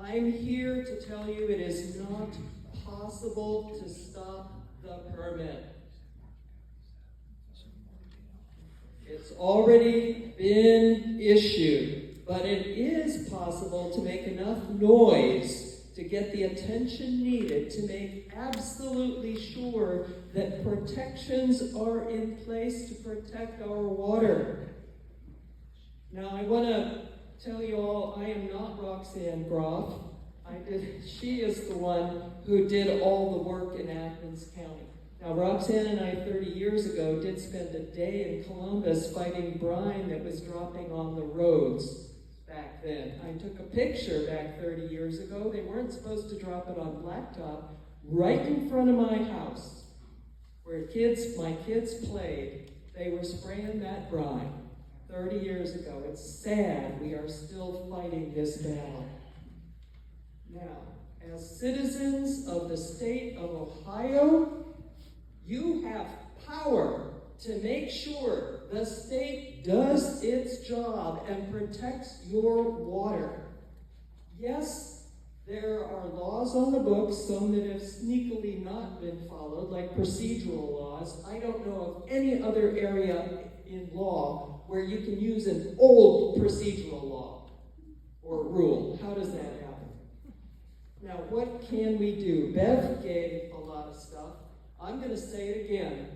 I'm here to tell you it is not possible to stop the permit. It's already been issued, but it is possible to make enough noise to get the attention needed to make absolutely sure that protections are in place to protect our water. Now, I want to tell you all, I am not Roxanne Groff. She is the one who did all the work in Athens County. Now, Roxanne and I 30 years ago did spend a day in Columbus fighting brine that was dropping on the roads back then. I took a picture back 30 years ago. They weren't supposed to drop it on blacktop right in front of my house where my kids played. They were spraying that brine 30 years ago. It's sad we are still fighting this battle. Now, as citizens of the state of Ohio, you have power to make sure the state does its job and protects your water. Yes, there are laws on the books, some that have sneakily not been followed, like procedural laws. I don't know of any other area in law where you can use an old procedural law or rule. How does that happen? Now, what can we do? Bev gave a lot of stuff. I'm going to say it again.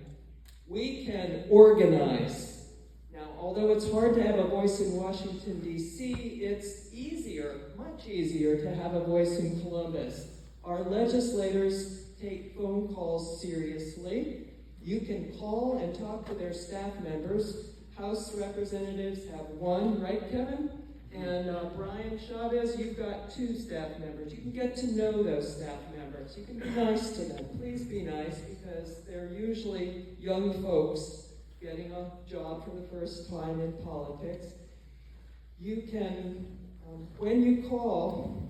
We can organize. Now, although it's hard to have a voice in Washington, D.C., it's easier, much easier, to have a voice in Columbus. Our legislators take phone calls seriously. You can call and talk to their staff members. House representatives have one, right, Kevin? And Brian Chavez, you've got 2 staff members. You can get to know those staff members. You can be nice to them. Please be nice, because they're usually young folks getting a job for the first time in politics. You can, when you call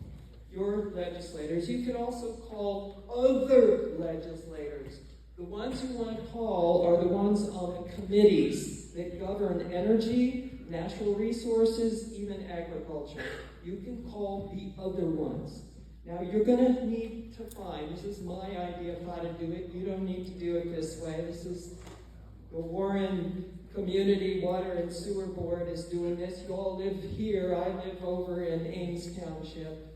your legislators, you can also call other legislators. The ones you want to call are the ones on the committees that govern energy, natural resources, even agriculture. You can call the other ones. Now, you're going to need to find, this is my idea of how to do it. You don't need to do it this way. This is the Warren Community Water and Sewer Board is doing this. You all live here. I live over in Ames Township.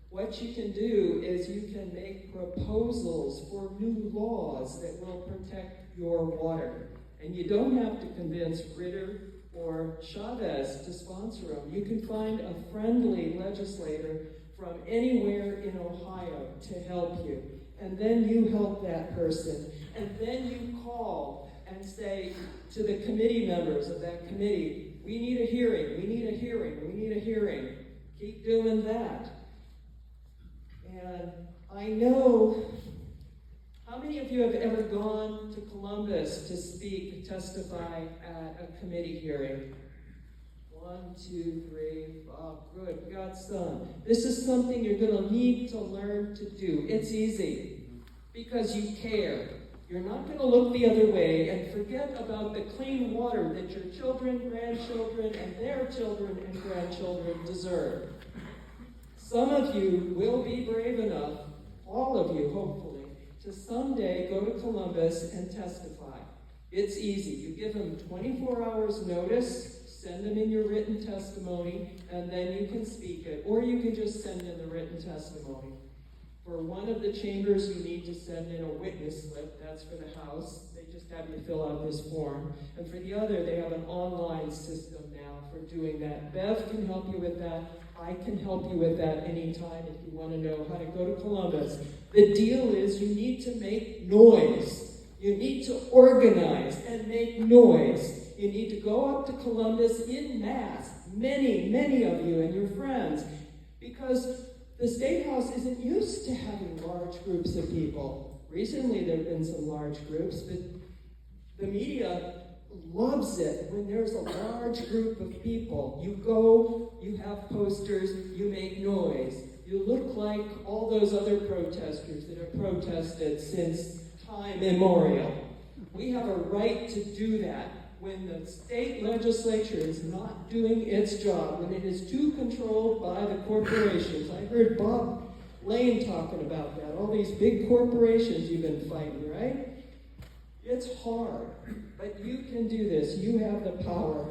What you can do is you can make proposals for new laws that will protect your water. And you don't have to convince Ritter or Chavez to sponsor them. You can find a friendly legislator from anywhere in Ohio to help you. And then you help that person. And then you call and say to the committee members of that committee, we need a hearing, we need a hearing, we need a hearing. Keep doing that. And I know, how many of you have ever gone to Columbus to speak, testify at a committee hearing? 1, 2, 3, 4, good, we got some. This is something you're going to need to learn to do. It's easy, because you care. You're not going to look the other way and forget about the clean water that your children, grandchildren, and their children and grandchildren deserve. Some of you will be brave enough, all of you, hopefully, to someday go to Columbus and testify. It's easy. You give them 24 hours notice, send them in your written testimony, and then you can speak it. Or you can just send in the written testimony. For one of the chambers, you need to send in a witness slip. That's for the House. They just have you fill out this form. And for the other, they have an online system now for doing that. Bev can help you with that. I can help you with that anytime if you want to know how to go to Columbus. The deal is you need to make noise. You need to organize and make noise. You need to go up to Columbus in mass, many, many of you and your friends, because the State House isn't used to having large groups of people. Recently there have been some large groups, but the media loves it when there's a large group of people. You go, you have posters, you make noise. You look like all those other protesters that have protested since time immemorial. We have a right to do that. when the state legislature is not doing its job, when it is too controlled by the corporations. I heard Bob Lane talking about that. All these big corporations you've been fighting, right? It's hard, but you can do this. You have the power.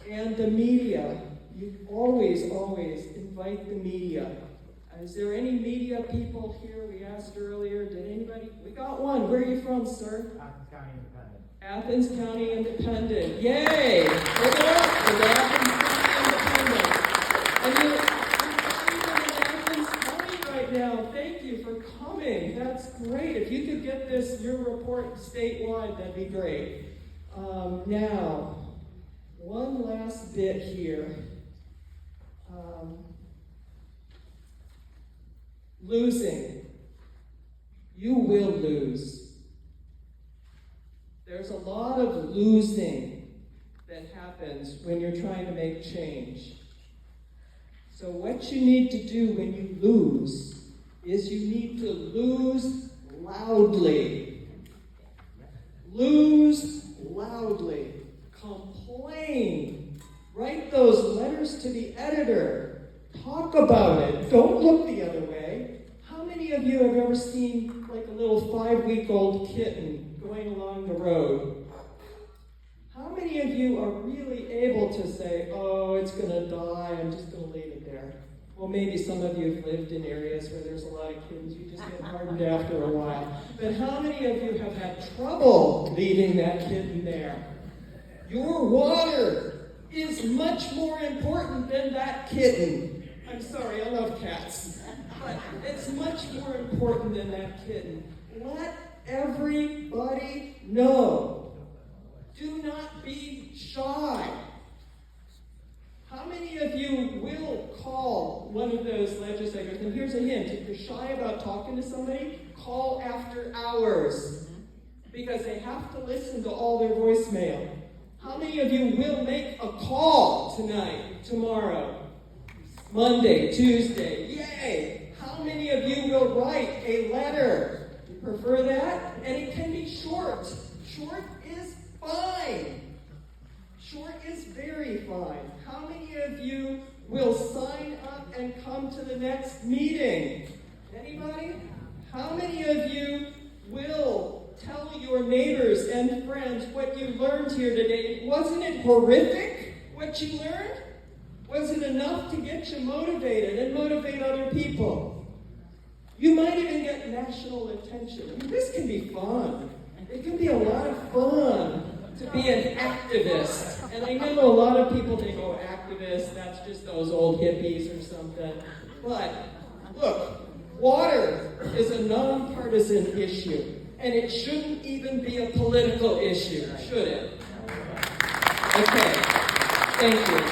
And the media, you always, always invite the media. Is there any media people here? We asked earlier. Did anybody? We got one. Where are you from, sir? Athens County Independent. Athens County Independent. Yay! Give it up for the Athens County Independent. And you're in Athens County right now. Thank you for coming. That's great. If you could get your report statewide, that'd be great. Now, one last bit here. Losing. You will lose. There's a lot of losing that happens when you're trying to make change. So what you need to do when you lose is you need to lose loudly. Lose loudly. Complain. Write those letters to the editor. Talk about it. Don't look the other way. How many of you have ever seen like a little 5-week-old kitten going along the road? How many of you are really able to say, oh, it's going to die, I'm just going to leave it there? Well, maybe some of you have lived in areas where there's a lot of kittens. You just get hardened after a while. But how many of you have had trouble leaving that kitten there? Your water is much more important than that kitten. I'm sorry, I love cats. But it's much more important than that kitten. Let everybody know. Do not be shy. How many of you will call one of those legislators? And here's a hint. If you're shy about talking to somebody, call after hours. Because they have to listen to all their voicemail. How many of you will make a call tonight, tomorrow, Monday, Tuesday? Yay! How many of you will write a letter? You prefer that? And it can be short. Short is fine. Short is very fine. How many of you will sign up and come to the next meeting? Anybody? How many of you will tell your neighbors and friends what you learned here today? Wasn't it horrific what you learned? Was it enough to get you motivated and motivate other people? You might even get national attention. I mean, this can be fun. It can be a lot of fun to be an activist. And I know a lot of people think, oh, activists, that's just those old hippies or something. But look, water is a nonpartisan issue. And it shouldn't even be a political issue, should it? Okay, thank you.